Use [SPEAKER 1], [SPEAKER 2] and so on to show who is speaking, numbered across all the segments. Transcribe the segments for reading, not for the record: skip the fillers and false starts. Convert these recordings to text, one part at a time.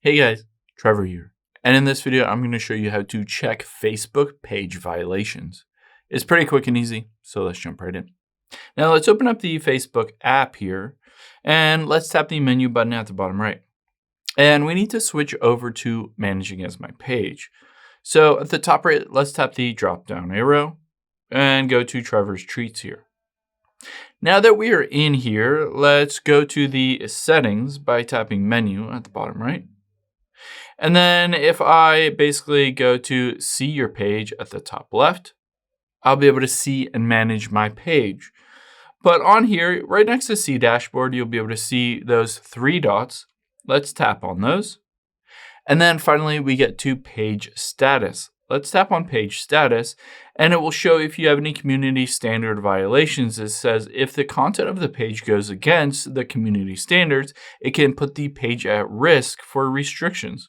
[SPEAKER 1] Hey guys, Trevor here. And in this video, I'm going to show you how to check Facebook page violations. It's pretty quick and easy, so let's jump right in. Now let's open up the Facebook app here, and let's tap the menu button at the bottom right. And we need to switch over to Managing as My Page. So at the top right, let's tap the drop down arrow and go to Trevor's Treats here. Now that we are in here, let's go to the settings by tapping menu at the bottom right. And then if I basically go to see your page at the top left, I'll be able to see and manage my page. But on here, right next to see dashboard, you'll be able to see those three dots. Let's tap on those. And then finally, we get to page status. Let's tap on page status, and it will show if you have any community standard violations. It says if the content of the page goes against the community standards, it can put the page at risk for restrictions.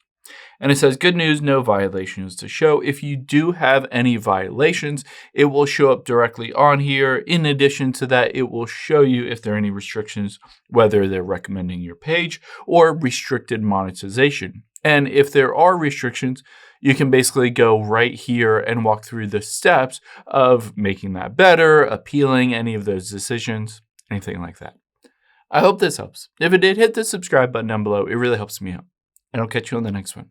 [SPEAKER 1] And it says, good news, no violations to show. If you do have any violations, it will show up directly on here. In addition to that, it will show you if there are any restrictions, whether they're recommending your page or restricted monetization. And if there are restrictions, you can basically go right here and walk through the steps of making that better, appealing any of those decisions, anything like that. I hope this helps. If it did, hit the subscribe button down below. It really helps me out. And I'll catch you on the next one.